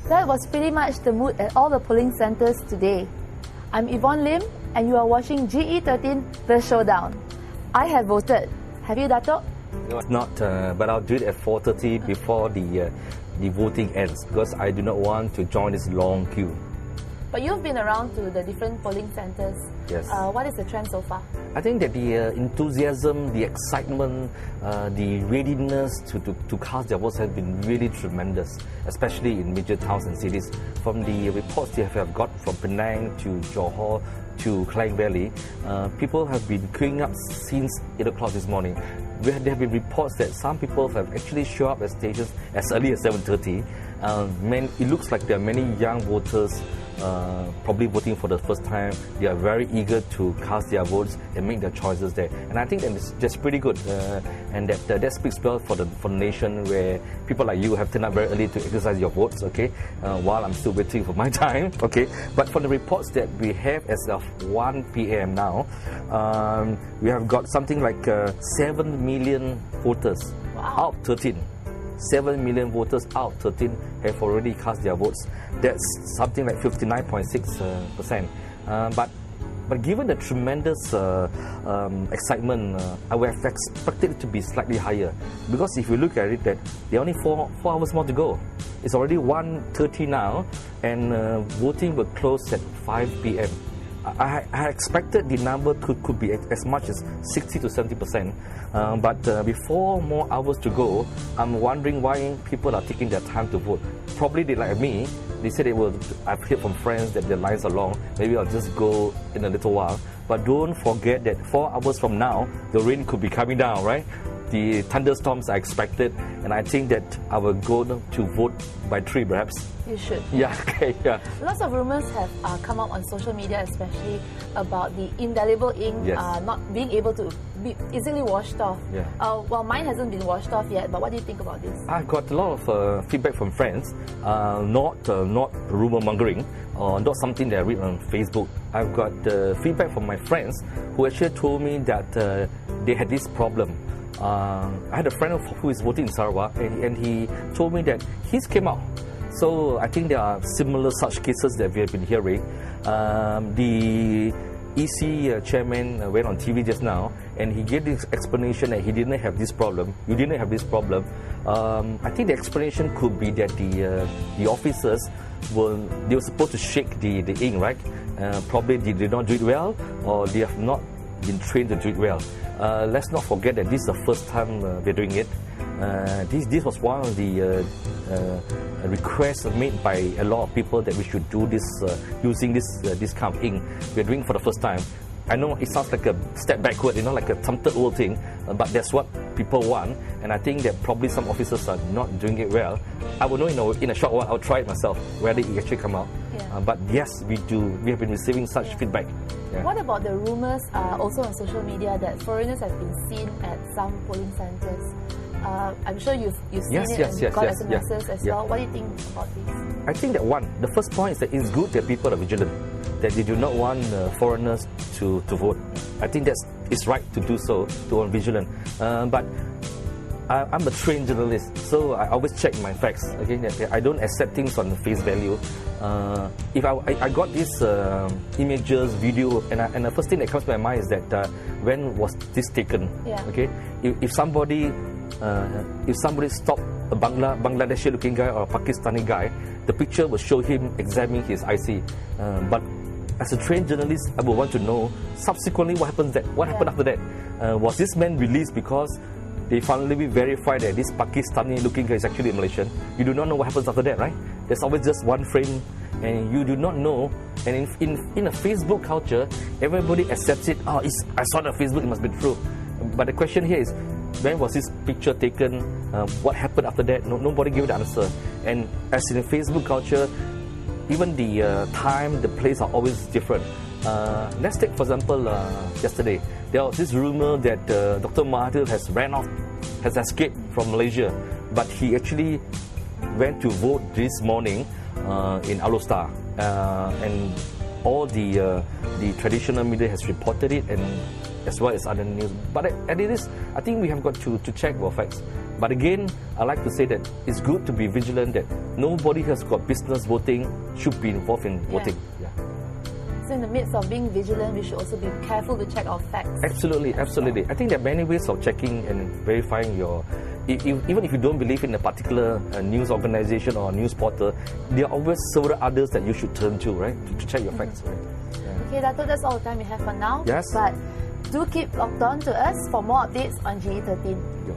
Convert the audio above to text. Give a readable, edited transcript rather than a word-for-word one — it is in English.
That was pretty much the mood at all the polling centres today. I'm Yvonne Lim and you are watching GE13 The Showdown. I have voted. Have you, Datuk? No, not, but I'll do it at 4:30 before the voting ends because I do not want to join this long queue. But you've been around to the different polling centres. Yes. What is the trend so far? I think that the enthusiasm, the excitement, the readiness to cast their votes has been really tremendous, especially in major towns and cities. From the reports they have got from Penang to Johor to Klang Valley, people have been queuing up since 8 o'clock this morning. There have been reports that some people have actually shown up at stations as early as 7:30. It looks like there are many young voters probably voting for the first time. They are very eager to cast their votes and make their choices there. And I think that's pretty good. And that speaks well for the nation, where people like you have turned up very early to exercise your votes, okay, while I'm still waiting for my time, okay. But for the reports that we have as of 1 p.m. now, we have got something like 7 million voters out of 13. 7 million voters out of 13 have already cast their votes. That's something like 59.6%. But given the tremendous excitement, I would have expected it to be slightly higher. Because if you look at it, that there are only 4 hours more to go. It's already 1:30 now, and voting will close at 5 p.m. I expected the number could be as much as 60 to 70%, but before more hours to go, I'm wondering why people are taking their time to vote. Probably they like me. They said I've heard from friends that the lines are long. Maybe I'll just go in a little while. But don't forget that 4 hours from now, the rain could be coming down, right? The thunderstorms are expected, and I think that I will go to vote by 3 perhaps. You should. Yeah, okay, yeah. Lots of rumours have come out on social media, especially about the indelible ink not being able to be easily washed off. Yeah. Well, mine hasn't been washed off yet, but what do you think about this? I got a lot of feedback from friends, not rumour mongering, or not something that I read on Facebook. I've got feedback from my friends who actually told me that they had this problem. I had a friend who is voting in Sarawak, and he told me that his came out. So I think there are similar such cases that we have been hearing. The EC chairman went on TV just now, and he gave this explanation that he didn't have this problem. You didn't have this problem. I think the explanation could be that the officers were supposed to shake the ink, right? Probably they did not do it well, or they have not been trained to do it well. Let's not forget that this is the first time we're doing it. This was one of the requests made by a lot of people that we should do this using this kind of ink. We're doing it for the first time. I know it sounds like a step backward, like a some third world thing, but that's what people want, and I think that probably some officers are not doing it well. I will know in a short while. I'll try it myself whether it actually come out. Yeah. But yes, we have been receiving such feedback. Yeah. What about the rumours also on social media that foreigners have been seen at some polling centres? I'm sure you've seen it and got SMSs as well. What do you think about this? I think that the first point is that it's good that people are vigilant, that they do not want foreigners to vote. I think it's right to do so, to be vigilant. But I'm a trained journalist, so I always check my facts. Okay, I don't accept things on face value. If I got these images, video, and the first thing that comes to my mind is that when was this taken? Yeah. Okay, if somebody stopped a Bangladeshi-looking guy or a Pakistani guy, the picture will show him examining his IC. But as a trained journalist, I would want to know subsequently what happened after that. Was this man released because they finally verified that this Pakistani-looking guy is actually a Malaysian? You do not know what happens after that, right? There's always just one frame, and you do not know. And in a Facebook culture, everybody accepts it. Oh, I saw it on Facebook, it must be true. But the question here is, when was this picture taken? What happened after that? Nobody gave the answer. And as in the Facebook culture, even the time, the place are always different. Let's take, for example, yesterday. There was this rumor that Dr. Mahathir has escaped from Malaysia, but he actually went to vote this morning in Alostar, and all the traditional media has reported it, and as well as other news. But at this, I think we have got to check our facts. But again, I like to say that it's good to be vigilant that nobody has got business voting should be involved in voting. Yeah. So in the midst of being vigilant, we should also be careful to check our facts. Absolutely, absolutely. I think there are many ways of checking and verifying your... Even if you don't believe in a particular news organization or news portal, there are always several others that you should turn to, right? To check your facts, right? Yeah. Okay, Datuk, that's all the time we have for now. Yes. But do keep locked on to us for more updates on GE13. Yeah.